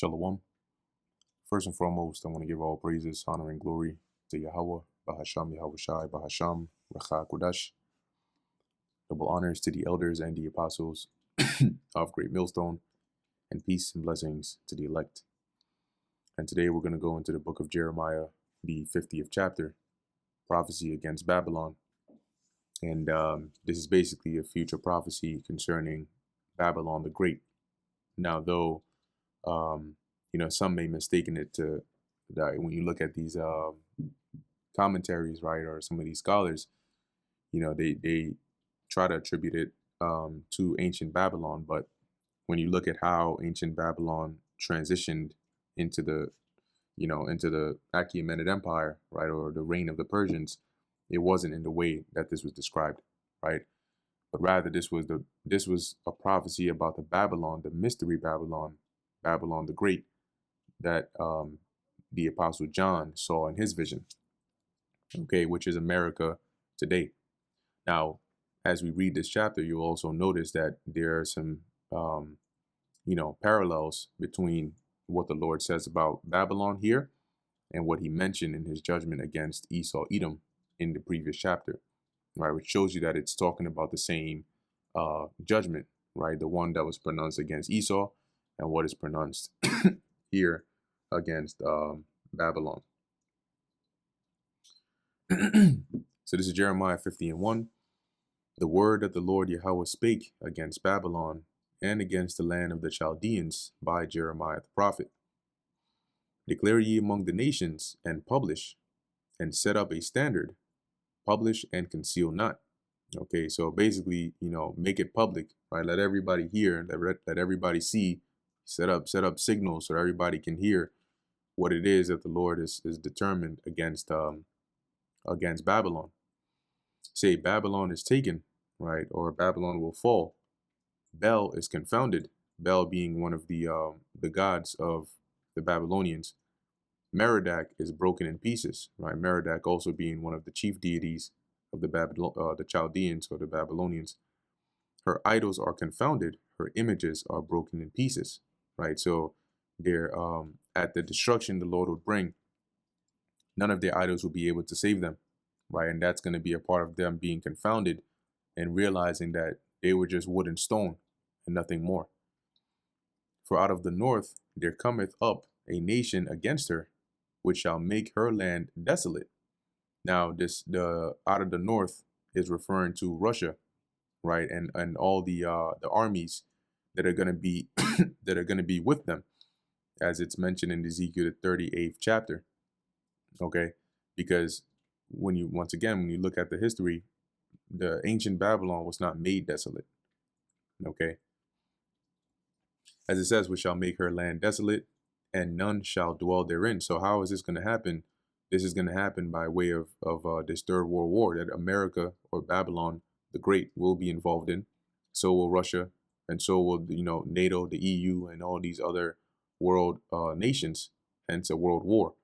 Shalom. First and foremost, I want to give all praises, honor, and glory to Yahweh, Bahasham, Yahweh Shai, Bahasham, Racha Kodash. Double honors to the elders and the apostles of Great Millstone, and peace and blessings to the elect. And today we're going to go into the book of Jeremiah, the 50th chapter, prophecy against Babylon. And this is basically a future prophecy concerning Babylon the Great. Now, though, some may mistaken it to that when you look at these commentaries, right, or some of these scholars, they try to attribute it to ancient Babylon. But when you look at how ancient Babylon transitioned into the Achaemenid Empire, right, or the reign of the Persians, it wasn't in the way that this was described, right? But rather, this was a prophecy about the mystery Babylon, Babylon the Great, that the Apostle John saw in his vision, okay, which is America today. Now, as we read this chapter, you'll also notice that there are some, parallels between what the Lord says about Babylon here and what he mentioned in his judgment against Esau, Edom in the previous chapter, right, which shows you that it's talking about the same judgment, right, the one that was pronounced against Esau and what is pronounced here against Babylon. So this is Jeremiah 50:1. The word that the Lord Yahweh spake against Babylon and against the land of the Chaldeans by Jeremiah the prophet. Declare ye among the nations, and publish, and set up a standard, publish and conceal not. Okay, so basically, make it public, right? Let everybody hear, let everybody see, set up signals so everybody can hear what it is that the Lord is determined against Babylon. Say Babylon is taken, right, or Babylon will fall. Bel is confounded, Bel being one of the gods of the Babylonians. Merodach is broken in pieces, right? Merodach also being one of the chief deities of the Chaldeans or the Babylonians. Her idols are confounded, her images are broken in pieces, right? So they're at the destruction the Lord would bring, none of their idols will be able to save them, right? And that's going to be a part of them being confounded and realizing that they were just wood and stone and nothing more. For out of the north there cometh up a nation against her, which shall make her land desolate. Now, the out of the north is referring to Russia, right, and all the armies that are going to be with them, as it's mentioned in Ezekiel the 38th chapter. Okay, because when you look at the history, the ancient Babylon was not made desolate. Okay, as it says, which shall make her land desolate, and none shall dwell therein. So how is this going to happen? This is going to happen by way of this Third World War that America or Babylon the Great will be involved in. So will Russia, and so will NATO, the EU, and all these other world nations. Hence a world war.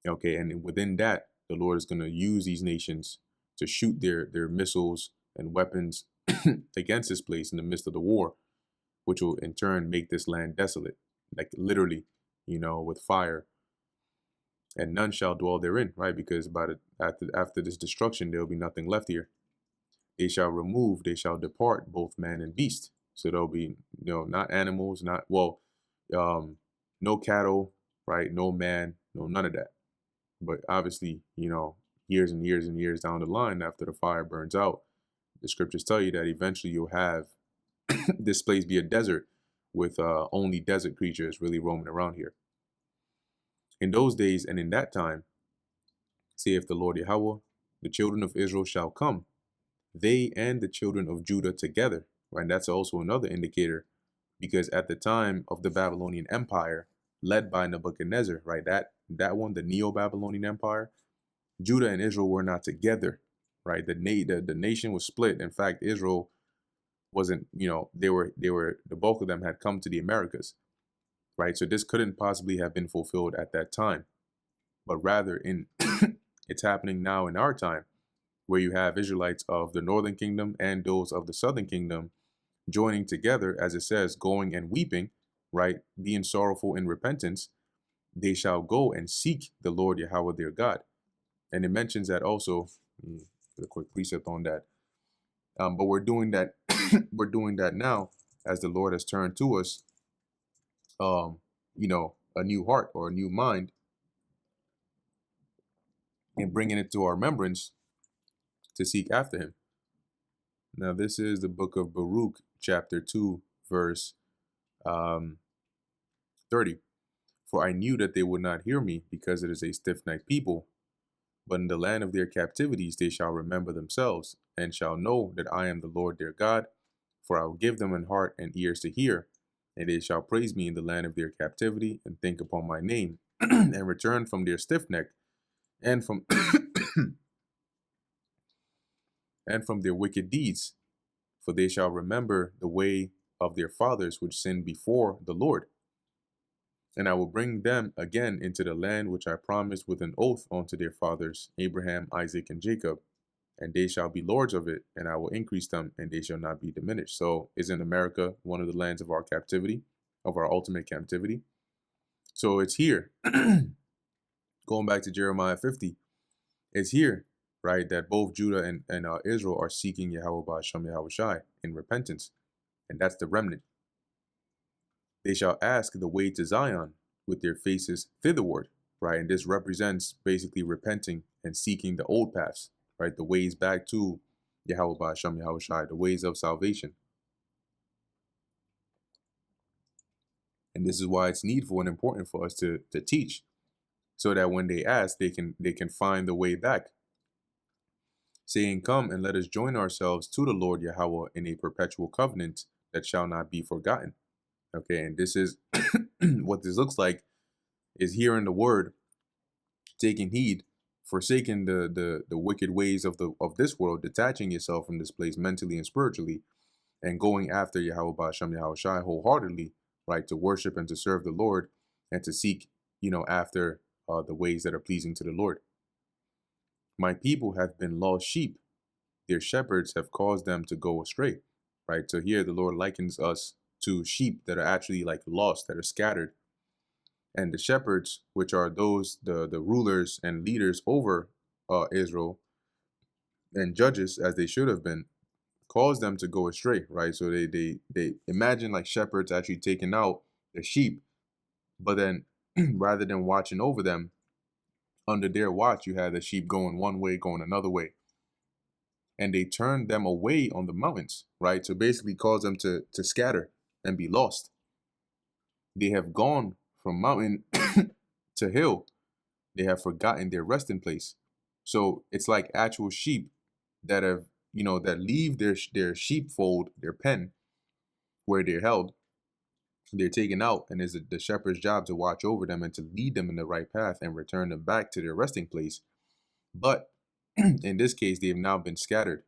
Okay, and within that, the Lord is going to use these nations to shoot their missiles and weapons against this place in the midst of the war, which will in turn make this land desolate, like literally, with fire. And none shall dwell therein, right? Because after this destruction, there will be nothing left here. They shall depart both man and beast. So there'll be, not animals, no cattle, right? No man, no none of that. But obviously, years and years and years down the line, after the fire burns out, the scriptures tell you that eventually you'll have this place be a desert with only desert creatures really roaming around here. In those days and in that time, saith the Lord Yahweh, the children of Israel shall come, they and the children of Judah together. Right? And that's also another indicator, because at the time of the Babylonian Empire, led by Nebuchadnezzar, right, that one, the Neo-Babylonian Empire, Judah and Israel were not together, right? The nation was split. In fact, Israel wasn't, the bulk of them had come to the Americas, right? So this couldn't possibly have been fulfilled at that time, but rather it's happening now in our time, where you have Israelites of the northern kingdom and those of the southern kingdom joining together, as it says, going and weeping right, being sorrowful in repentance, they shall go and seek the Lord Yahweh their God. And it mentions that also. A quick precept on that. But we're doing that. We're doing that now as the Lord has turned to us, a new heart or a new mind, and bringing it to our remembrance to seek after Him. Now, this is the book of Baruch, chapter 2, verse 30. For I knew that they would not hear me, because it is a stiff-necked people. But in the land of their captivities they shall remember themselves, and shall know that I am the Lord their God. For I will give them an heart and ears to hear, and they shall praise me in the land of their captivity, and think upon my name, and return from their stiff neck, and from and from their wicked deeds. For they shall remember the way of their fathers which sinned before the Lord. And I will bring them again into the land which I promised with an oath unto their fathers, Abraham, Isaac, and Jacob. And they shall be lords of it, and I will increase them, and they shall not be diminished. So isn't America one of the lands of our captivity, of our ultimate captivity? So it's here. Going back to Jeremiah 50, it's here, right, that both Judah and Israel are seeking Yahweh Ba'ashem Yahweh Shai in repentance. And that's the remnant. They shall ask the way to Zion with their faces thitherward, right? And this represents basically repenting and seeking the old paths, right? The ways back to Yahweh Ba'ashem Yahweh Shai, the ways of salvation. And this is why it's needful and important for us to teach, so that when they ask, they can find the way back. Saying, come and let us join ourselves to the Lord Yahweh in a perpetual covenant that shall not be forgotten. Okay, and this is what this looks like, is hearing the word, taking heed, forsaking the wicked ways of this world, detaching yourself from this place mentally and spiritually, and going after Yahweh Ba'ashem Yahweh Shai wholeheartedly, right, to worship and to serve the Lord, and to seek, after the ways that are pleasing to the Lord. My people have been lost sheep; their shepherds have caused them to go astray. Right. So here the Lord likens us to sheep that are actually like lost, that are scattered. And the shepherds, which are those, the rulers and leaders over Israel, and judges, as they should have been, caused them to go astray, right? So they imagine like shepherds actually taking out the sheep, but then rather than watching over them, under their watch, you had the sheep going one way, going another way. And they turned them away on the mountains, right? To basically cause them to scatter and be lost. They have gone from mountain to hill. They have forgotten their resting place. So it's like actual sheep that have, that leave their sheepfold, their pen, where they're held. They're taken out, and it's the shepherd's job to watch over them and to lead them in the right path and return them back to their resting place. But in this case, they've now been scattered.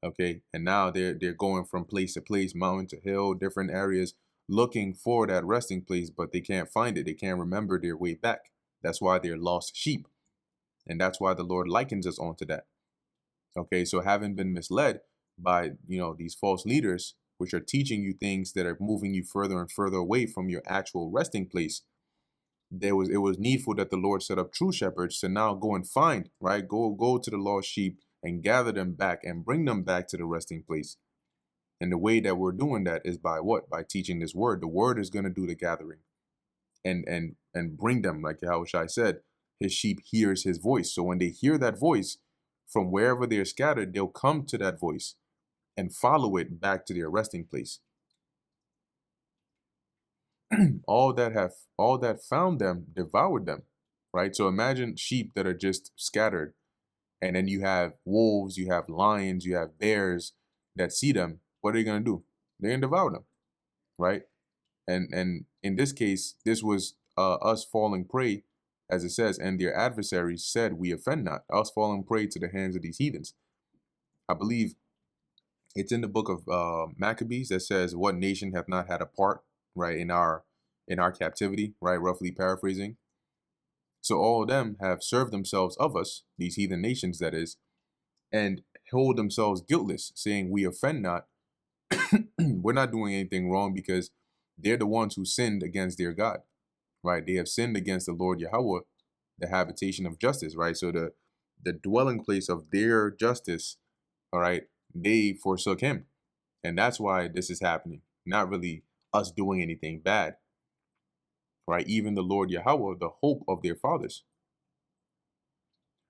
Okay, and now they're going from place to place, mountain to hill, different areas, looking for that resting place, but they can't find it. They can't remember their way back. That's why they're lost sheep. And that's why the Lord likens us onto that. Okay, so having been misled by, these false leaders, which are teaching you things that are moving you further and further away from your actual resting place, it was needful that the Lord set up true shepherds to now go and find, right? Go to the lost sheep and gather them back and bring them back to the resting place. And the way that we're doing that is by what? By teaching this word. The word is going to do the gathering and bring them, like Yahushua said, his sheep hears his voice. So when they hear that voice from wherever they're scattered, they'll come to that voice and follow it back to their resting place. all that found them devoured them, right? So imagine sheep that are just scattered, and then you have wolves, you have lions, you have bears that see them. What are they going to do? They're going to devour them, right? And in this case, this was us falling prey, as it says, and their adversaries said, we offend not, us falling prey to the hands of these heathens. I believe it's in the book of Maccabees that says, what nation hath not had a part, right, in our captivity, right, roughly paraphrasing. So all of them have served themselves of us, these heathen nations, that is, and hold themselves guiltless, saying, we offend not. We're not doing anything wrong, because they're the ones who sinned against their God, right? They have sinned against the Lord Yahweh, the habitation of justice, right? So the dwelling place of their justice, all right, they forsook him. And that's why this is happening. Not really us doing anything bad, right? Even the Lord Yahweh, the hope of their fathers.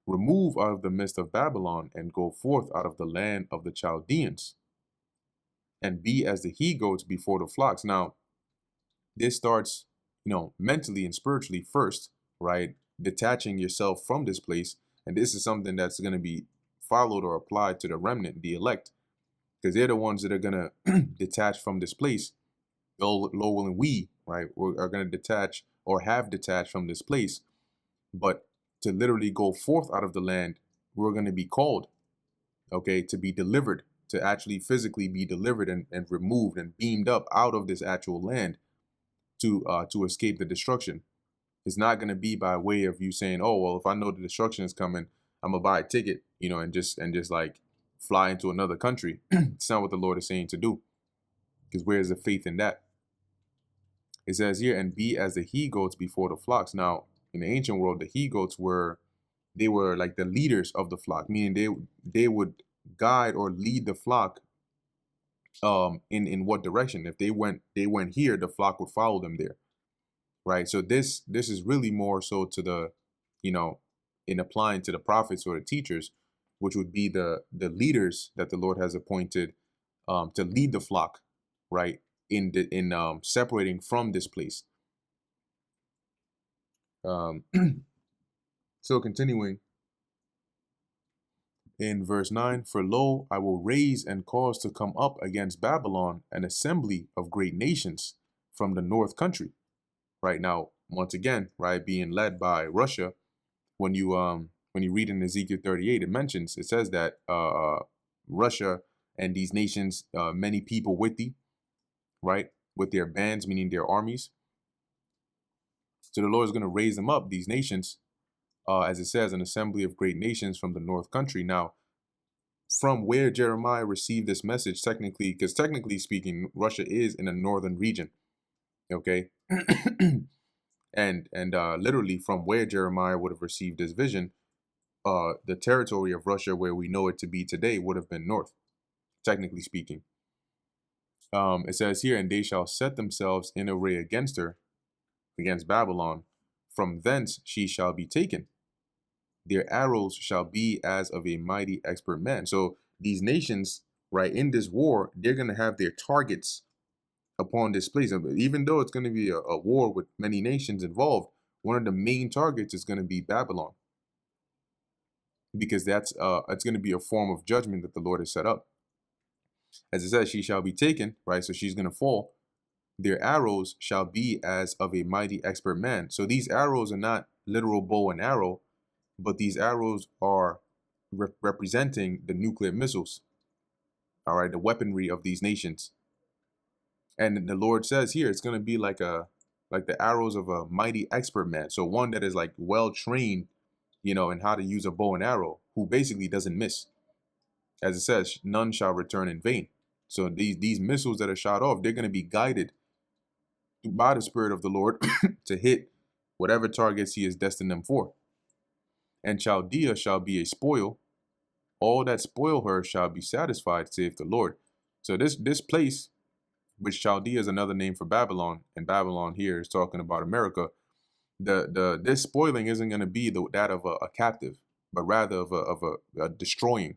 Remove out of the midst of Babylon and go forth out of the land of the Chaldeans and be as the he-goats before the flocks. Now, this starts, mentally and spiritually first, right? Detaching yourself from this place. And this is something that's going to be followed or applied to the remnant, the elect, because they're the ones that are going to detach from this place. Lord willing, we, right, are going to detach or have detached from this place. But to literally go forth out of the land, we're going to be called, okay, to be delivered, to actually physically be delivered and removed and beamed up out of this actual land to escape the destruction. It's not going to be by way of you saying, oh, well, if I know the destruction is coming, I'm going to buy a ticket, and just like fly into another country. It's not what the Lord is saying to do, because where's the faith in that? It says here, and be as the he-goats before the flocks. Now, in the ancient world, the he-goats were like the leaders of the flock, meaning they would guide or lead the flock in what direction. If they went here, the flock would follow them there, right? So this is really more so to the, in applying to the prophets or the teachers, which would be the leaders that the Lord has appointed to lead the flock, right? In separating from this place. So continuing in verse 9, for lo, I will raise and cause to come up against Babylon an assembly of great nations from the north country. Right now, once again, right, being led by Russia. When you read in Ezekiel 38, it says that Russia and these nations, many people with thee, right, with their bands, meaning their armies. So the Lord is going to raise them up, these nations, as it says, an assembly of great nations from the north country. Now, from where Jeremiah received this message, because technically speaking, Russia is in a northern region, okay? and literally from where Jeremiah would have received this vision, the territory of Russia where we know it to be today would have been north, technically speaking. It says here, and they shall set themselves in array against her, against Babylon. From thence she shall be taken. Their arrows shall be as of a mighty expert man. So these nations, right, in this war, they're going to have their targets upon this place. Even though it's going to be a war with many nations involved, one of the main targets is going to be Babylon, because that's it's going to be a form of judgment that the Lord has set up. As it says, she shall be taken, right? So she's going to fall. Their arrows shall be as of a mighty expert man. So these arrows are not literal bow and arrow, but these arrows are representing the nuclear missiles, all right, the weaponry of these nations. And the Lord says here, it's going to be like the arrows of a mighty expert man. So one that is like well trained, in how to use a bow and arrow, who basically doesn't miss. As it says, none shall return in vain. So these missiles that are shot off, they're going to be guided by the Spirit of the Lord to hit whatever targets he has destined them for. And Chaldea shall be a spoil. All that spoil her shall be satisfied, saith the Lord. So this place, which Chaldea is another name for Babylon, and Babylon here is talking about America. This spoiling isn't going to be that of a captive, but rather of a destroying.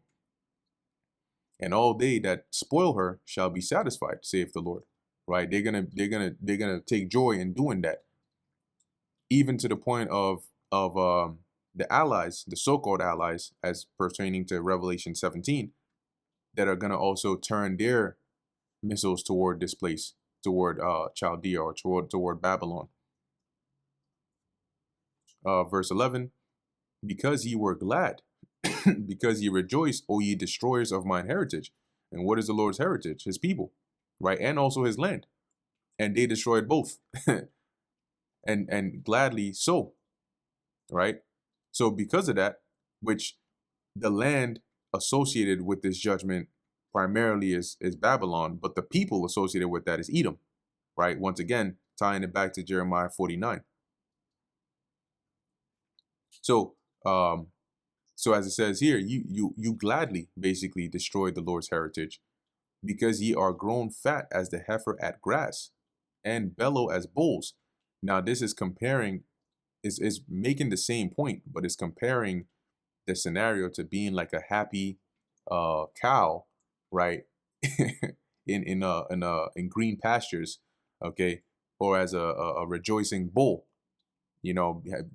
And all they that spoil her shall be satisfied, saith the Lord. Right? They're gonna take joy in doing that, even to the point of the allies, the so-called allies, as pertaining to Revelation 17, that are gonna also turn their missiles toward this place, toward Chaldea, or toward Babylon. Verse 11, because ye were glad, because ye rejoiced, O ye destroyers of mine heritage. And what is the Lord's heritage? His people, right? And also his land. And they destroyed both. and gladly so, right? So because of that, which the land associated with this judgment primarily is Babylon, but the people associated with that is Edom. right? Once again, tying it back to Jeremiah 49. So, um, so as it says here, you gladly basically destroyed the Lord's heritage, because ye are grown fat as the heifer at grass, and bellow as bulls. Now this is comparing, is making the same point, but it's comparing the scenario to being like a happy cow, right? In green pastures, okay, or as a rejoicing bull,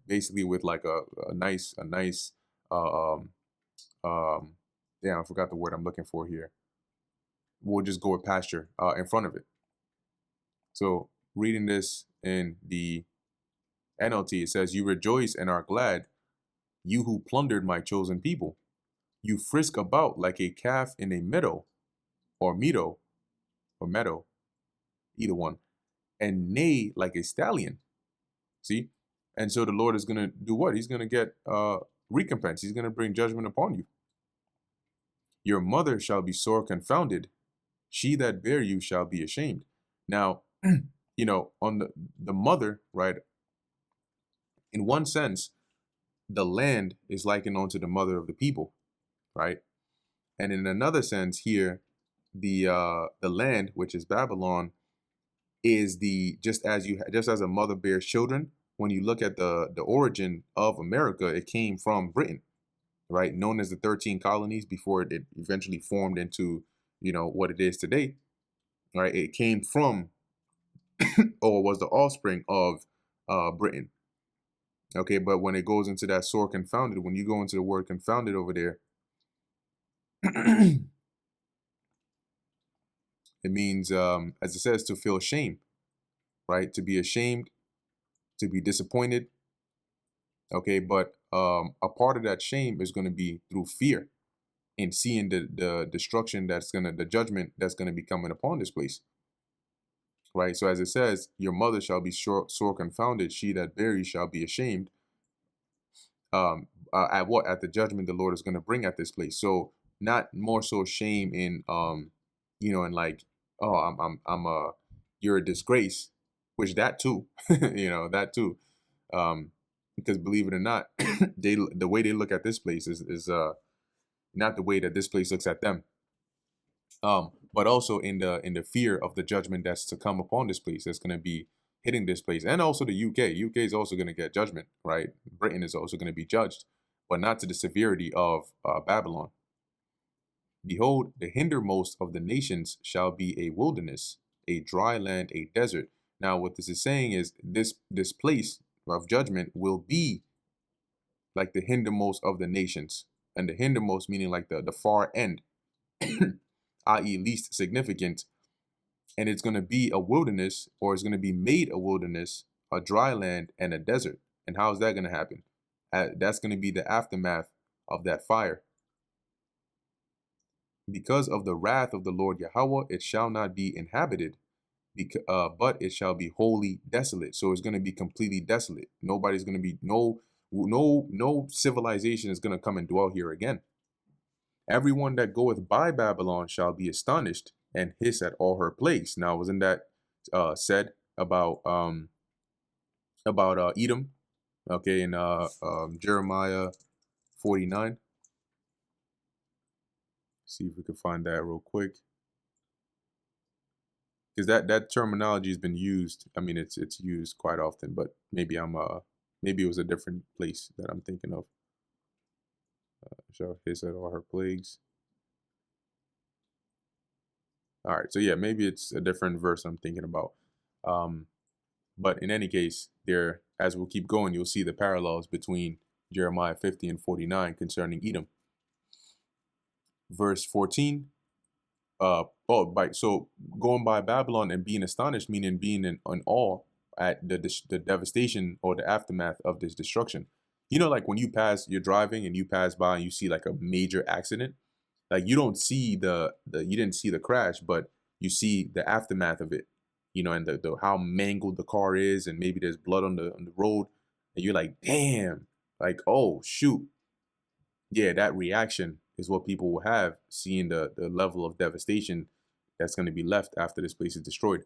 basically with like a nice uh, um um damn, I forgot the word I'm looking for here. We'll just go with pasture in front of it. So reading this in the NLT, it says, "You rejoice and are glad, you who plundered my chosen people. You frisk about like a calf in a meadow, or meadow, or meadow, either one, and neigh like a stallion." See? And so the Lord is going to do what? He's going to get recompense. He's going to bring judgment upon you. Your mother shall be sore confounded. She that bare you shall be ashamed. Now, on the mother, right? In one sense, the land is likened unto the mother of the people, right? And in another sense, here, the land, which is Babylon, is the just as a mother bears children. When you look at the origin of America, it came from Britain, right? Known as the 13 colonies before it eventually formed into what it is today, right? It came from or was the offspring of Britain. Okay, but when it goes into that sore confounded, when you go into the word confounded over there, it means, as it says, to feel shame, right? To be ashamed, to be disappointed. Okay, but a part of that shame is going to be through fear and seeing the destruction the judgment that's going to be coming upon this place, right? So as it says, your mother shall be sore confounded, she that bare you shall be ashamed. At what? At the judgment the Lord is going to bring at this place. So not more so shame in and like, oh, you're a disgrace, which that too, that too. Because believe it or not, the way they look at this place is not the way that this place looks at them. But also in the fear of the judgment that's to come upon this place, that's going to be hitting this place, and also the UK. UK is also going to get judgment, right? Britain is also going to be judged, but not to the severity of Babylon. Behold, the hindermost of the nations shall be a wilderness, a dry land, a desert. Now, what this is saying is this place of judgment will be like the hindermost of the nations, and the hindermost meaning like the far end, i.e., least significant. And it's going to be a wilderness, or it's going to be made a wilderness, a dry land, and a desert. And how is that going to happen? That's going to be the aftermath of that fire. Because of the wrath of the Lord Yahweh, it shall not be inhabited, but it shall be wholly desolate. So it's going to be completely desolate. Nobody's going to be, no civilization is going to come and dwell here again. Everyone that goeth by Babylon shall be astonished and hiss at all her plagues. Now, wasn't that said about Edom? Okay, in Jeremiah 49. See if we can find that real quick, because that terminology has been used. I mean, it's used quite often, but maybe maybe it was a different place that I'm thinking of. Shall hiss at all her plagues. All right, so yeah, maybe it's a different verse I'm thinking about. But in any case, as we'll keep going, you'll see the parallels between Jeremiah 50 and 49 concerning Edom. Verse 14. So going by Babylon and being astonished, meaning being in awe at the devastation or the aftermath of this destruction. Like when you're driving and you pass by and you see like a major accident, like you don't see you didn't see the crash, but you see the aftermath of it, and the how mangled the car is, and maybe there's blood on the road, and you're like, damn, like, oh shoot. Yeah, that reaction is what people will have seeing the level of devastation that's going to be left after this place is destroyed.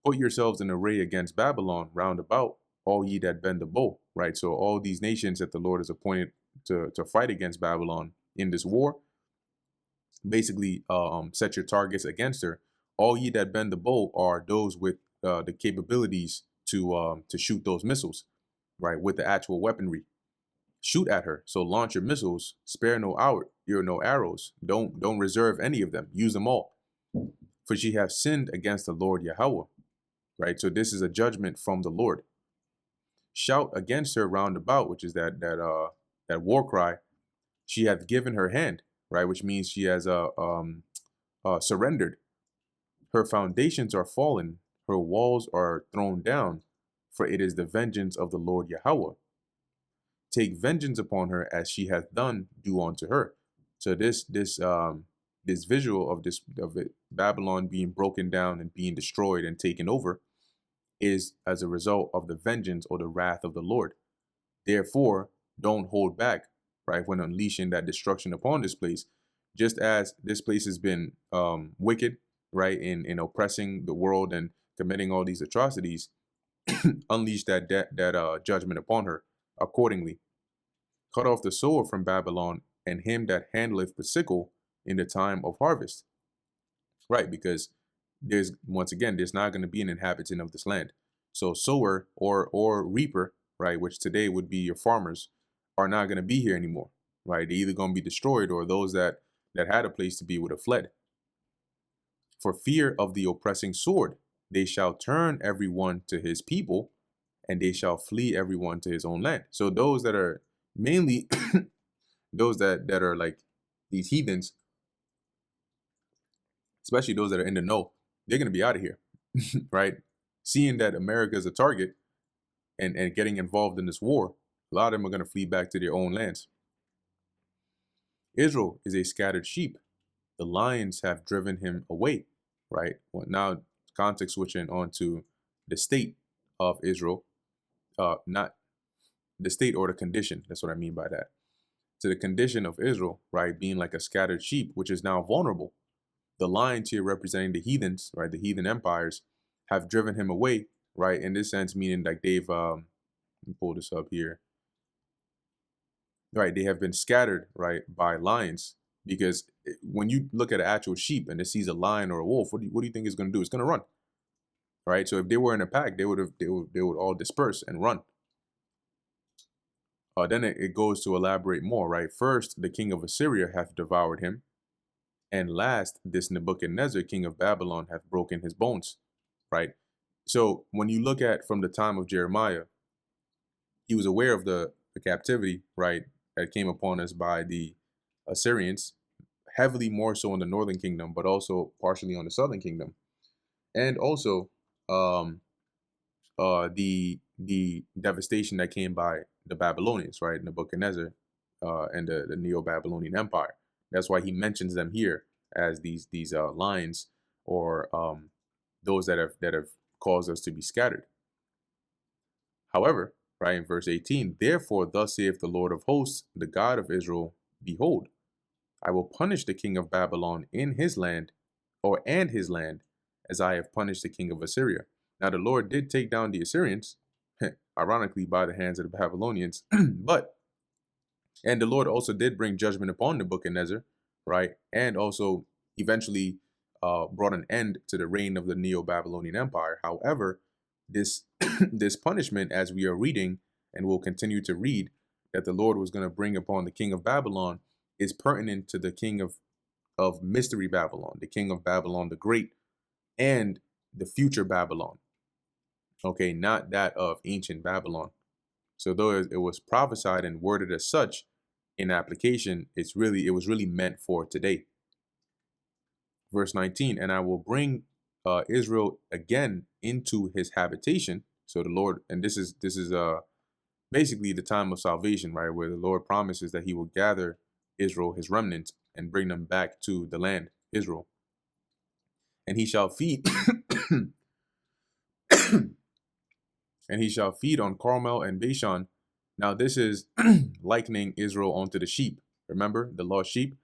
Put yourselves in array against Babylon round about, all ye that bend the bow, right? So all these nations that the Lord has appointed to fight against Babylon in this war, basically set your targets against her. All ye that bend the bow are those with the capabilities to shoot those missiles, right, with the actual weaponry. Shoot at her. So launch your missiles. Spare no hour. No arrows. Don't reserve any of them. Use them all. For she have sinned against the Lord Yahweh. Right. So this is a judgment from the Lord. Shout against her round about, which is that war cry. She hath given her hand. Right, which means she has surrendered. Her foundations are fallen. Her walls are thrown down. For it is the vengeance of the Lord Yahweh. Take vengeance upon her as she hath done, do unto her. So this visual of Babylon being broken down and being destroyed and taken over is as a result of the vengeance or the wrath of the Lord. Therefore, don't hold back, right, when unleashing that destruction upon this place. Just as this place has been wicked, right, in oppressing the world and committing all these atrocities, unleash that judgment upon her accordingly. Cut off the sower from Babylon and him that handleth the sickle in the time of harvest. Right, because there's not going to be an inhabitant of this land. So sower or reaper, right, which today would be your farmers, are not going to be here anymore. Right, they're either going to be destroyed, or those that had a place to be would have fled. For fear of the oppressing sword, they shall turn everyone to his people, and they shall flee everyone to his own land. So those that are mainly those that are like these heathens, especially those that are in the know, they're going to be out of here, right? Seeing that America is a target and getting involved in this war, a lot of them are going to flee back to their own lands. Israel is a scattered sheep. The lions have driven him away, right? Well, now context switching onto the state of Israel, not the state or the condition. That's what I mean by that. To the condition of Israel, right, being like a scattered sheep, which is now vulnerable. The lions here representing the heathens, right, the heathen empires, have driven him away, right, in this sense, meaning like they've, let me pull this up here, right, they have been scattered, right, by lions, because when you look at an actual sheep and it sees a lion or a wolf, what do you think it's going to do? It's going to run, right? So if they were in a pack, they would all disperse and run. Then it goes to elaborate more, right? First, the king of Assyria hath devoured him. And last, this Nebuchadnezzar, king of Babylon, hath broken his bones, right? So when you look at from the time of Jeremiah, he was aware of the captivity, right, that came upon us by the Assyrians, heavily more so in the northern kingdom, but also partially on the southern kingdom. And also the devastation that came by the Babylonians, right, Nebuchadnezzar and the Neo-Babylonian Empire. That's why he mentions them here as these lions, or those that have caused us to be scattered. However, right, in verse 18, therefore thus saith the Lord of hosts, the God of Israel, behold, I will punish the king of Babylon in his land, and his land, as I have punished the king of Assyria. Now the Lord did take down the Assyrians, ironically by the hands of the Babylonians, and the Lord also did bring judgment upon Nebuchadnezzar, right, and also eventually brought an end to the reign of the Neo-Babylonian Empire. However, this this punishment, as we are reading and will continue to read, that the Lord was going to bring upon the king of Babylon, is pertinent to the king of mystery Babylon, the king of Babylon the Great, and the future Babylon. Okay, not that of ancient Babylon. So though it was prophesied and worded as such, in application, it was really meant for today. Verse 19, and I will bring Israel again into his habitation. So the Lord, and this is basically the time of salvation, right, where the Lord promises that he will gather Israel, his remnant, and bring them back to the land, Israel. And he shall feed and he shall feed on Carmel and Bashan. Now this is likening Israel onto the sheep. Remember the lost sheep?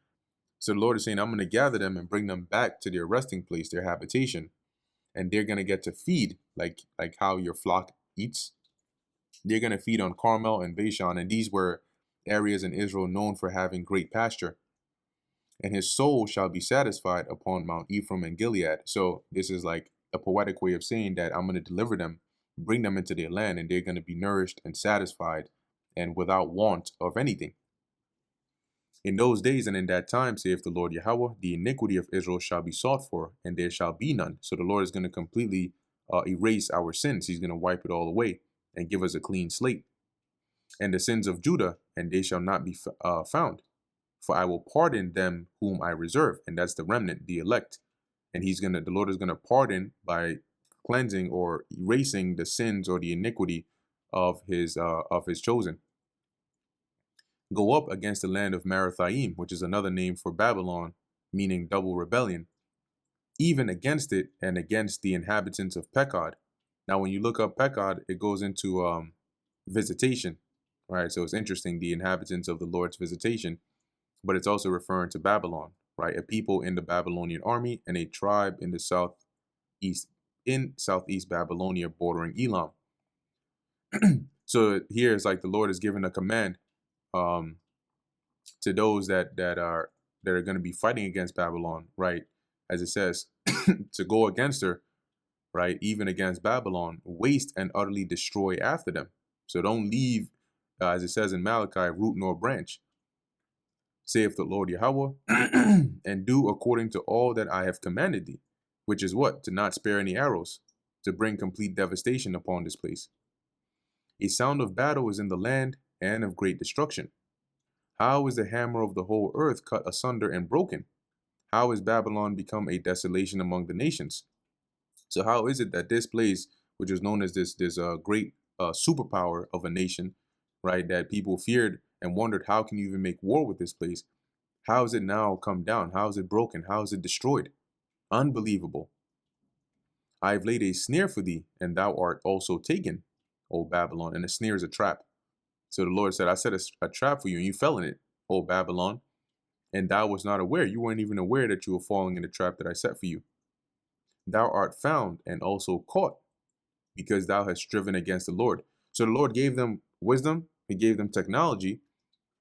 So the Lord is saying, I'm going to gather them and bring them back to their resting place, their habitation. and they're going to get to feed like how your flock eats. They're going to feed on Carmel and Bashan, and these were areas in Israel known for having great pasture. And his soul shall be satisfied upon Mount Ephraim and Gilead. So this is like a poetic way of saying that I'm going to deliver them, bring them into their land, and they're going to be nourished and satisfied and without want of anything. In those days and in that time, saith the Lord Yahweh, the iniquity of Israel shall be sought for, and there shall be none. So the Lord is going to completely erase our sins. He's going to wipe it all away and give us a clean slate. And the sins of Judah, and they shall not be found. For I will pardon them whom I reserve, and that's the remnant, the elect. And the Lord is gonna pardon by cleansing or erasing the sins or the iniquity of his chosen. Go up against the land of Marathaim, which is another name for Babylon, meaning double rebellion, even against it and against the inhabitants of Pekod. Now, when you look up Pekod, it goes into visitation, right? So it's interesting, the inhabitants of the Lord's visitation. But it's also referring to Babylon, right? A people in the Babylonian army and a tribe in the southeast Babylonia bordering Elam. So here it's like the Lord is giving a command to those that are going to be fighting against Babylon, right? As it says, to go against her, right? Even against Babylon, waste and utterly destroy after them. So don't leave, as it says in Malachi, root nor branch, saith the Lord Yahweh, and do according to all that I have commanded thee, which is what? To not spare any arrows, to bring complete devastation upon this place. A sound of battle is in the land and of great destruction. How is the hammer of the whole earth cut asunder and broken? How is Babylon become a desolation among the nations? So how is it that this place, which is known as this great superpower of a nation, right, that people feared and wondered, how can you even make war with this place? How is it now come down? How is it broken? How is it destroyed? Unbelievable. I have laid a snare for thee, and thou art also taken, O Babylon. And a snare is a trap. So the Lord said, I set a trap for you, and you fell in it, O Babylon. And thou was not aware. You weren't even aware that you were falling in the trap that I set for you. Thou art found and also caught, because thou hast striven against the Lord. So the Lord gave them wisdom. He gave them technology.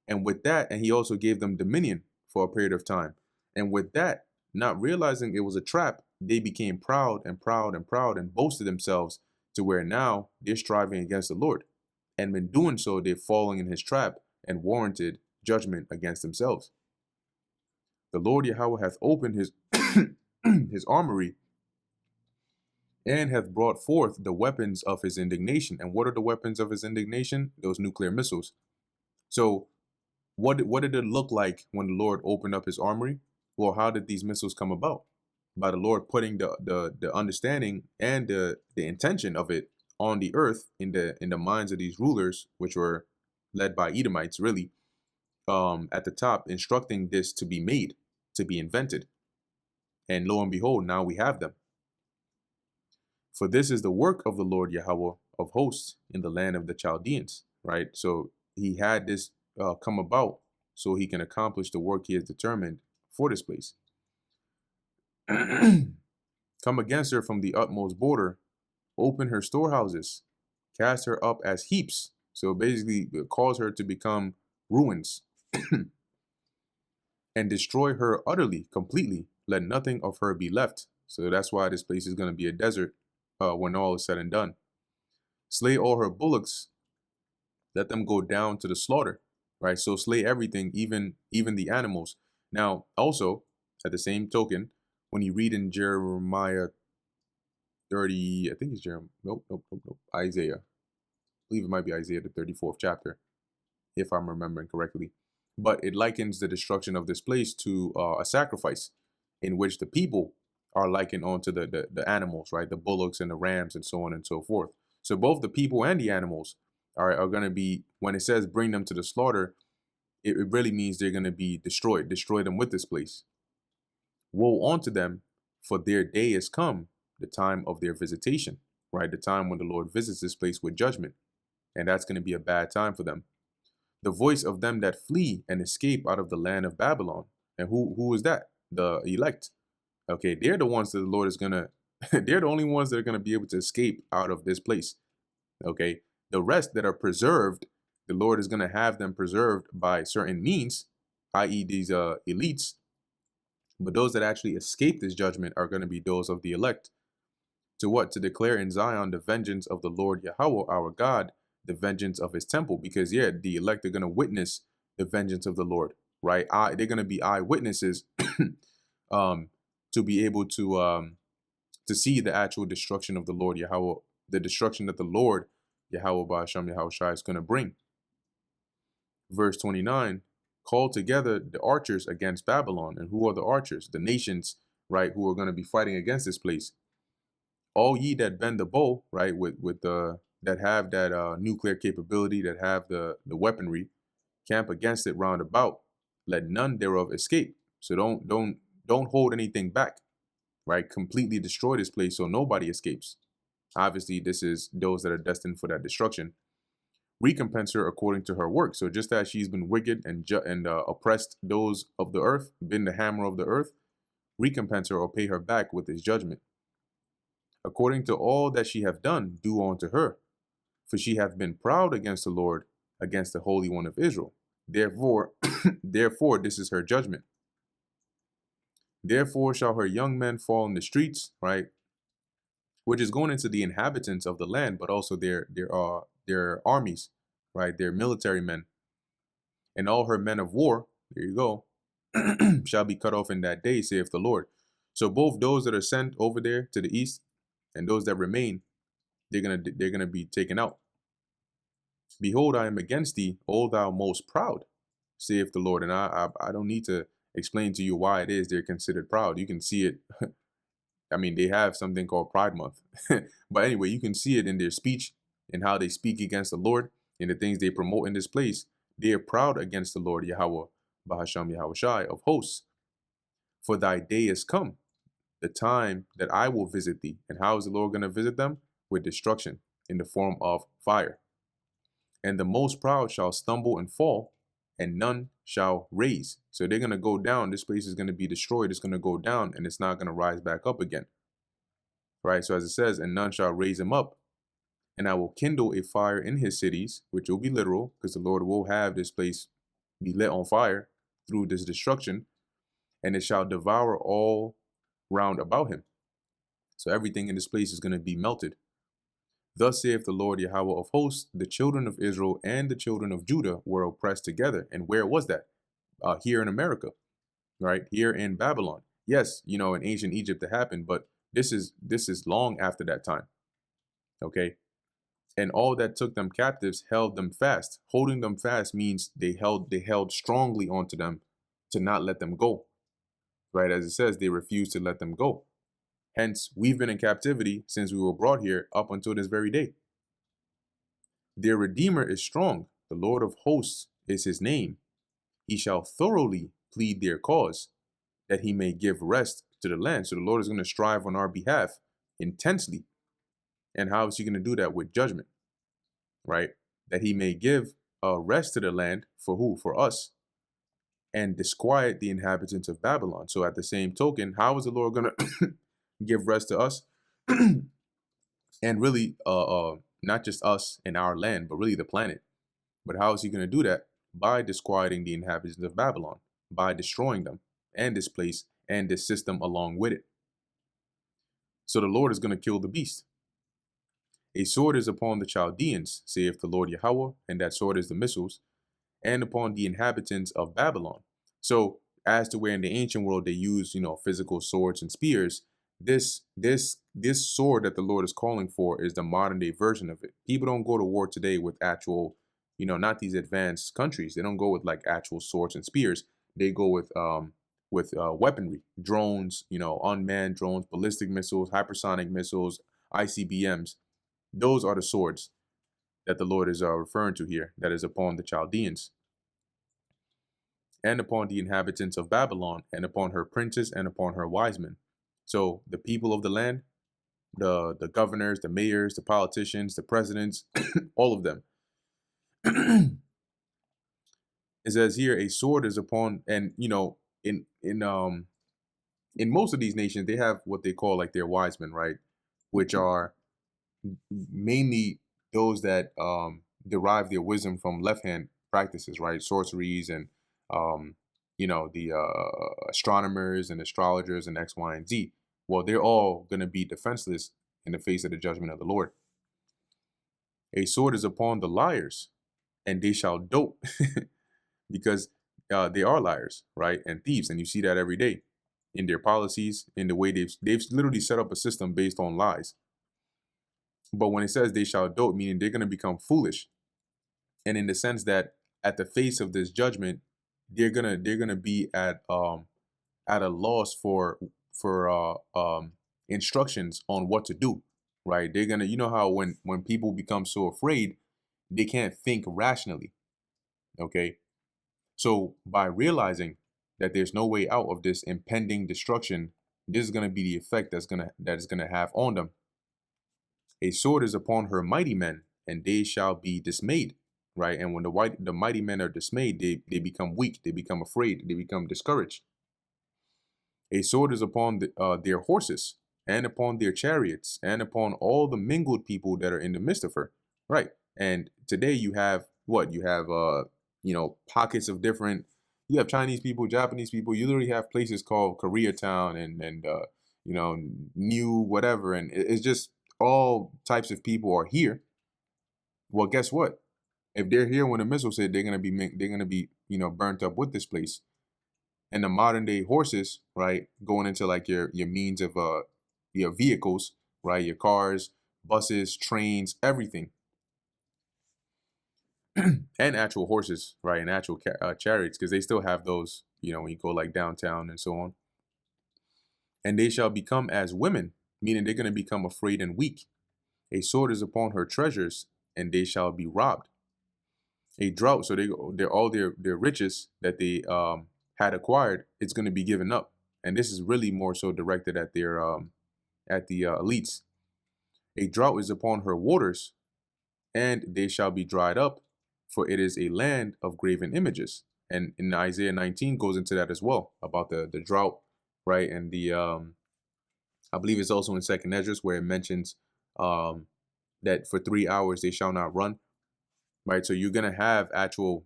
And with that, and he also gave them dominion for a period of time. And with that, not realizing it was a trap, they became proud and proud and proud and boasted themselves to where now they're striving against the Lord. And in doing so, they're falling in his trap and warranted judgment against themselves. The Lord Yahweh hath opened his his armory and hath brought forth the weapons of his indignation. And what are the weapons of his indignation? Those nuclear missiles. So what did it look like when the Lord opened up his armory? Well, how did these missiles come about? By the Lord putting the understanding and the intention of it on the earth in the minds of these rulers, which were led by Edomites, really, at the top, instructing this to be made, to be invented. And lo and behold, now we have them. For this is the work of the Lord Yahweh of hosts in the land of the Chaldeans, right? So he had this come about so he can accomplish the work he has determined for this place. Come against her from the utmost border, open her storehouses, cast her up as heaps. So basically cause her to become ruins and destroy her utterly, completely. Let nothing of her be left. So that's why this place is going to be a desert when all is said and done. Slay all her bullocks, let them go down to the slaughter, right? So slay everything, even the animals. Now, also, at the same token, when you read in Jeremiah 30, I think it's Jeremiah, nope, Isaiah. I believe it might be Isaiah, the 34th chapter, if I'm remembering correctly. But it likens the destruction of this place to a sacrifice in which the people are likened onto the animals, right? The bullocks and the rams and so on and so forth. So both the people and the animals are going to be, when it says bring them to the slaughter, it really means they're going to be destroyed. Destroy them with this place. Woe unto them, for their day is come, the time of their visitation, right? The time when the Lord visits this place with judgment. And that's going to be a bad time for them. The voice of them that flee and escape out of the land of Babylon. And who is that? The elect. Okay, they're the ones that the Lord is going to They're the only ones that are going to be able to escape out of this place. Okay. The rest that are preserved, the Lord is going to have them preserved by certain means, i.e., these elites. But those that actually escape this judgment are going to be those of the elect. To what? To declare in Zion the vengeance of the Lord Yahweh, our God, the vengeance of his temple. Because, yeah, the elect are going to witness the vengeance of the Lord, right? They're going to be eyewitnesses um, to be able to see the actual destruction of the Lord Yahweh, the destruction that the Lord Yahweh Ba'asham Yahweh Shai is going to bring. Verse 29, call together the archers against Babylon. And who are the archers? The nations, right, who are going to be fighting against this place. All ye that bend the bow, right, with the that have that nuclear capability, that have the weaponry, camp against it round about. Let none thereof escape. So don't hold anything back, right? Completely destroy this place so nobody escapes. Obviously, this is those that are destined for that destruction. Recompense her according to her work. So just as she's been wicked and oppressed those of the earth, been the hammer of the earth, recompense her or pay her back with his judgment. According to all that she hath done, do unto her. For she hath been proud against the Lord, against the Holy One of Israel. Therefore, therefore, this is her judgment. Therefore shall her young men fall in the streets, right? Which is going into the inhabitants of the land, but also their armies, right? Their military men. And all her men of war, there you go, shall be cut off in that day, saith the Lord. So both those that are sent over there to the east and those that remain, they're gonna be taken out. Behold, I am against thee, O thou most proud, saith the Lord. And I don't need to explain to you why it is they're considered proud. You can see it. I mean, they have something called Pride Month. But anyway, you can see it in their speech and how they speak against the Lord and the things they promote in this place. They are proud against the Lord Yahweh, Bahasham Yahweh Shai of hosts. For thy day is come, the time that I will visit thee. And how is the Lord going to visit them? With destruction in the form of fire. And the most proud shall stumble and fall, and none shall raise. So they're going to go down. This place is going to be destroyed. It's going to go down, and it's not going to rise back up again. Right? So as it says, and none shall raise him up. And I will kindle a fire in his cities, which will be literal, because the Lord will have this place be lit on fire through this destruction, and it shall devour all round about him. So everything in this place is going to be melted. Thus saith the Lord Yahweh of hosts, the children of Israel and the children of Judah were oppressed together. And where was that? Here in America, right? Here in Babylon. Yes, in ancient Egypt it happened, but this is long after that time. Okay. And all that took them captives held them fast. Holding them fast means they held strongly onto them to not let them go. Right? As it says, they refused to let them go. Hence, we've been in captivity since we were brought here up until this very day. Their Redeemer is strong. The Lord of hosts is his name. He shall thoroughly plead their cause, that he may give rest to the land. So the Lord is going to strive on our behalf intensely. And how is he going to do that? With judgment, right? That he may give rest to the land. For who? For us. And disquiet the inhabitants of Babylon. So at the same token, how is the Lord going to give rest to us? And really, not just us and our land, but really the planet. But how is he going to do that? By disquieting the inhabitants of Babylon, by destroying them and this place and this system along with it. So the Lord is going to kill the beast. A sword is upon the Chaldeans, saith the Lord Yahweh, and that sword is the missiles, and upon the inhabitants of Babylon. So as to where in the ancient world they use, physical swords and spears, this sword that the Lord is calling for is the modern day version of it. People don't go to war today with actual, not these advanced countries. They don't go with like actual swords and spears. They go with weaponry, drones, unmanned drones, ballistic missiles, hypersonic missiles, ICBMs. Those are the swords that the Lord is referring to here, that is upon the Chaldeans, and upon the inhabitants of Babylon, and upon her princes, and upon her wise men. So the people of the land, the governors, the mayors, the politicians, the presidents, all of them. It says here, a sword is upon, and in in most of these nations, they have what they call like their wise men, right? Which are mainly those that derive their wisdom from left hand practices, right? Sorceries and um, the astronomers and astrologers and X, Y, and Z. Well, they're all going to be defenseless in the face of the judgment of the Lord. A sword is upon the liars, and they shall dote, because they are liars, right, and thieves, and you see that every day in their policies, in the way they've literally set up a system based on lies. But when it says they shall dote, meaning they're going to become foolish, and in the sense that at the face of this judgment, they're gonna be at a loss for instructions on what to do, right? They're gonna, you know how when people become so afraid, they can't think rationally. Okay, so by realizing that there's no way out of this impending destruction, this is gonna be the effect that is gonna have on them. A sword is upon her mighty men, and they shall be dismayed. Right, and when the mighty men are dismayed, they become weak, they become afraid, they become discouraged. A sword is upon their horses, and upon their chariots, and upon all the mingled people that are in the midst of her. Right. And today you have what? You have pockets of different, you have Chinese people, Japanese people, you literally have places called Koreatown and new whatever, and it's just all types of people are here. Well, guess what? If they're here when the missiles hit, they're gonna be burnt up with this place. And the modern day horses, right, going into like your means of your vehicles, right, your cars, buses, trains, everything, and actual horses, right, and actual chariots, because they still have those, when you go like downtown and so on. And they shall become as women, meaning they're gonna become afraid and weak. A sword is upon her treasures, and they shall be robbed. A drought, so they're all their riches that they had acquired, it's going to be given up, and this is really more so directed at their at the elites. A drought is upon her waters, and they shall be dried up, for it is a land of graven images. And in Isaiah 19 goes into that as well, about the drought, right? And the I believe it's also in Second Esdras where it mentions that for 3 hours they shall not run, right? So you're gonna have actual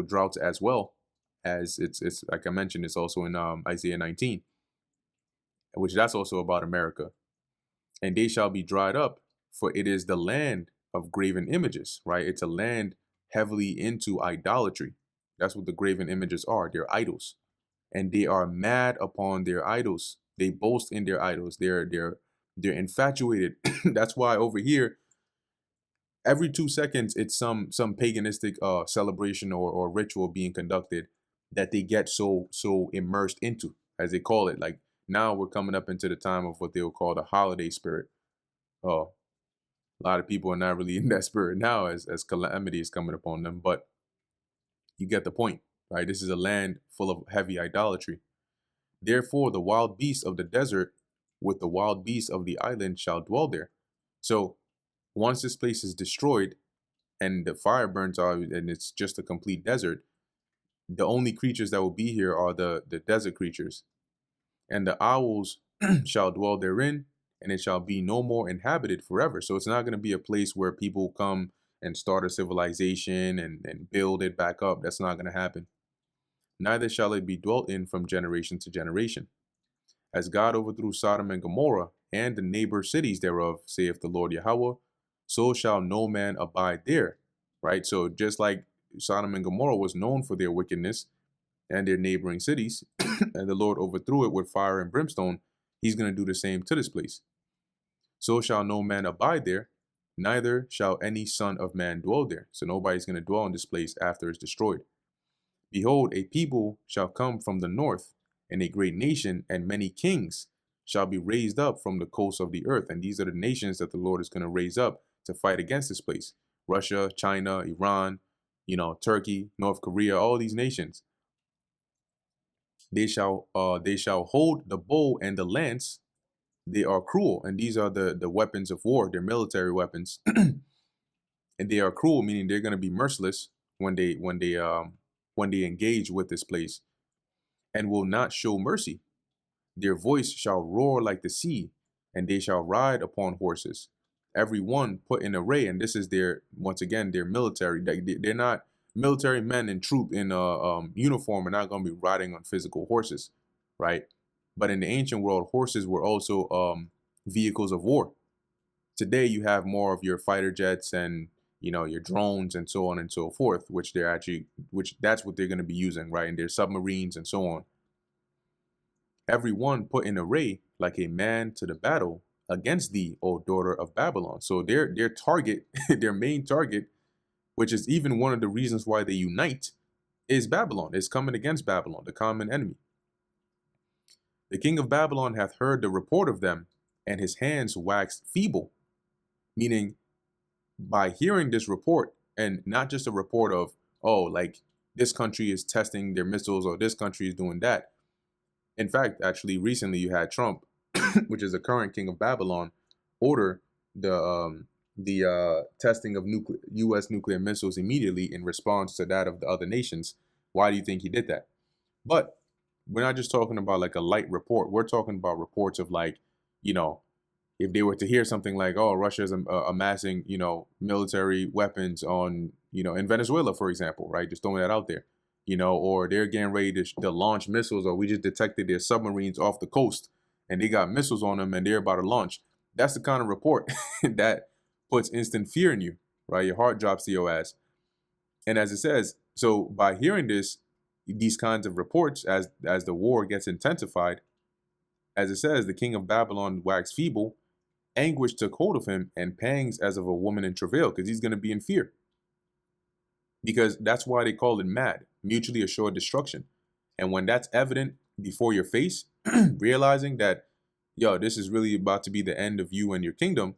droughts as well, as it's like I mentioned, it's also in Isaiah 19, which that's also about America. And they shall be dried up, for it is the land of graven images, right? It's a land heavily into idolatry. That's what the graven images are. They're idols, and they are mad upon their idols. They boast in their idols. They're infatuated. That's why over here, every 2 seconds, it's some paganistic celebration or ritual being conducted that they get so immersed into, as they call it. Like now we're coming up into the time of what they'll call the holiday spirit. Oh, a lot of people are not really in that spirit now, as calamity is coming upon them, but you get the point, right? This is a land full of heavy idolatry. Therefore the wild beasts of the desert with the wild beasts of the island shall dwell there. So once this place is destroyed and the fire burns out and it's just a complete desert, the only creatures that will be here are the desert creatures. And the owls shall dwell therein, and it shall be no more inhabited forever. So it's not going to be a place where people come and start a civilization and build it back up. That's not going to happen. Neither shall it be dwelt in from generation to generation. As God overthrew Sodom and Gomorrah and the neighbor cities thereof, saith the Lord Yahweh, so shall no man abide there. Right? So just like Sodom and Gomorrah was known for their wickedness and their neighboring cities, and the Lord overthrew it with fire and brimstone, he's going to do the same to this place. So shall no man abide there, neither shall any son of man dwell there. So nobody's going to dwell in this place after it's destroyed. Behold, a people shall come from the north, and a great nation and many kings shall be raised up from the coasts of the earth. And these are the nations that the Lord is going to raise up to fight against this place. Russia, China, Iran, Turkey, North Korea, all these nations. They shall hold the bow and the lance. They are cruel, and these are the weapons of war. They're military weapons, and they are cruel, meaning they're going to be merciless when they engage with this place, and will not show mercy. Their voice shall roar like the sea, and they shall ride upon horses, every one put in array. And this is their, once again, their military. They're not military men in troop in uniform are not going to be riding on physical horses, right? But in the ancient world, horses were also vehicles of war. Today, you have more of your fighter jets and your drones and so on and so forth, which that's what they're going to be using, right? And their submarines and so on. Every one put in array like a man to the battle against thee, O daughter of Babylon. So their target, their main target, which is even one of the reasons why they unite, is Babylon. Is coming against Babylon, the common enemy. The king of Babylon hath heard the report of them, and his hands waxed feeble. Meaning, by hearing this report, and not just a report of, oh, like this country is testing their missiles or this country is doing that. In fact, actually, recently you had Trump, which is the current king of Babylon, order the testing of U.S. nuclear missiles immediately in response to that of the other nations. Why do you think he did that? But we're not just talking about like a light report. We're talking about reports of like, if they were to hear something like, oh, Russia is amassing, military weapons on, in Venezuela, for example, right? Just throwing that out there. Or they're getting ready to launch missiles, or we just detected their submarines off the coast and they got missiles on them and they're about to launch. That's the kind of report that puts instant fear in you, right? Your heart drops to your ass. And as it says, so by hearing these kinds of reports, as the war gets intensified, as it says, the king of Babylon waxed feeble, anguish took hold of him, and pangs as of a woman in travail, because he's going to be in fear. Because that's why they call it MAD, mutually assured destruction. And when that's evident before your face, realizing that, this is really about to be the end of you and your kingdom,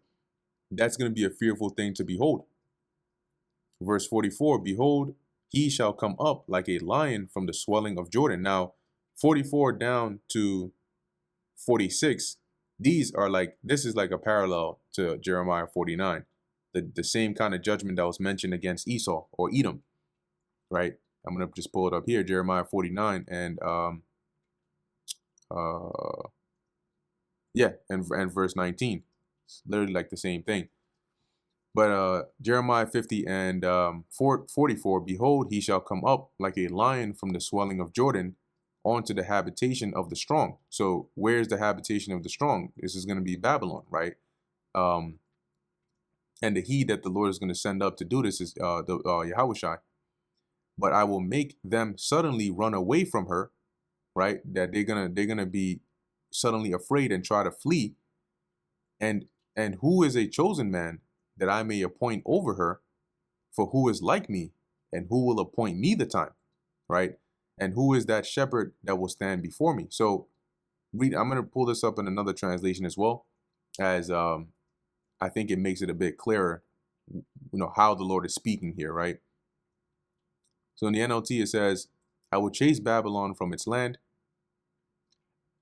that's going to be a fearful thing to behold. Verse 44, behold, he shall come up like a lion from the swelling of Jordan. Now, 44 down to 46, this is like a parallel to Jeremiah 49. The same kind of judgment that was mentioned against Esau or Edom, right? I'm going to just pull it up here, Jeremiah 49 and and verse 19. It's literally like the same thing. But Jeremiah 50 and 44, behold, he shall come up like a lion from the swelling of Jordan onto the habitation of the strong. So where's the habitation of the strong? This is going to be Babylon, right? And the he that the Lord is going to send up to do this is Yahushai. But I will make them suddenly run away from her, right? That they're gonna be suddenly afraid and try to flee. And who is a chosen man that I may appoint over her? For who is like me, and who will appoint me the time, right? And who is that shepherd that will stand before me? So I'm going to pull this up in another translation as well, as I think it makes it a bit clearer, how the Lord is speaking here, right? So in the NLT, it says, I will chase Babylon from its land,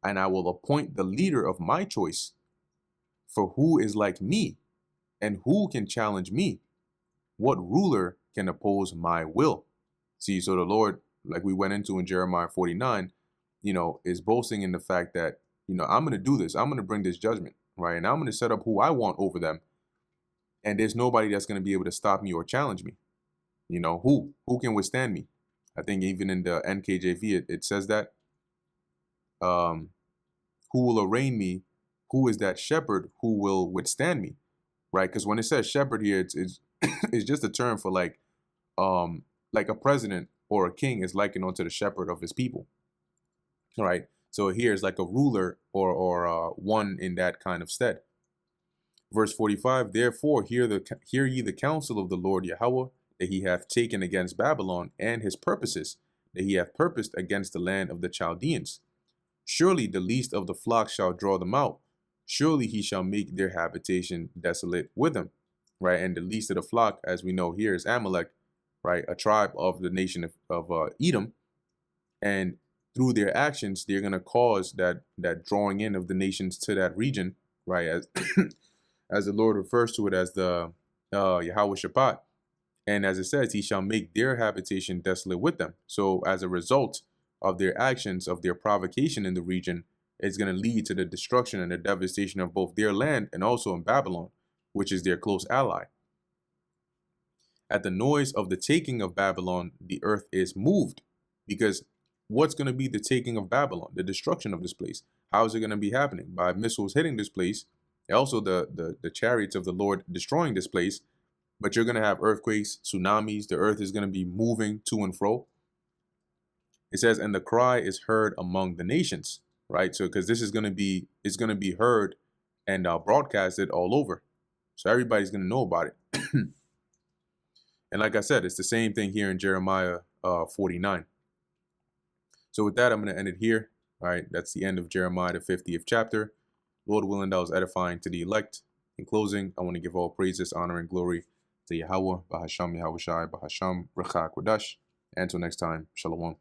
and I will appoint the leader of my choice. For who is like me, and who can challenge me? What ruler can oppose my will? See, so the Lord, like we went into in Jeremiah 49, is boasting in the fact that, I'm going to do this. I'm going to bring this judgment, right? And I'm going to set up who I want over them. And there's nobody that's going to be able to stop me or challenge me. Who can withstand me? I think even in the NKJV, it says that. Who will arraign me? Who is that shepherd who will withstand me? Right? Because when it says shepherd here, it's just a term for like a president or a king is likened unto the shepherd of his people. All right. So here is like a ruler or one in that kind of stead. Verse 45, therefore hear ye the counsel of the Lord Yahweh, that he hath taken against Babylon, and his purposes, that he hath purposed against the land of the Chaldeans. Surely the least of the flock shall draw them out. Surely he shall make their habitation desolate with them. Right. And the least of the flock, as we know here, is Amalek, right? A tribe of the nation of Edom. And through their actions, they're going to cause that drawing in of the nations to that region, right? As as the Lord refers to it as the Yahweh Shabbat. And as it says, he shall make their habitation desolate with them. So as a result of their actions, of their provocation in the region, it's going to lead to the destruction and the devastation of both their land and also in Babylon, which is their close ally. At the noise of the taking of Babylon, the earth is moved, because what's going to be the taking of Babylon, the destruction of this place? How is it going to be happening? By missiles hitting this place, and also the chariots of the Lord destroying this place. But you're going to have earthquakes, tsunamis. The earth is going to be moving to and fro. It says, and the cry is heard among the nations, right? So because this is going to be, it's going to be heard and broadcasted all over. So everybody's going to know about it. And like I said, it's the same thing here in Jeremiah 49. So with that, I'm going to end it here. All right, that's the end of Jeremiah, the 50th chapter. Lord willing, that was edifying to the elect. In closing, I want to give all praises, honor, and glory to Yahweh, Bahasham Yahushai, Bahasham Rechak Wadash. Until next time, Shalom.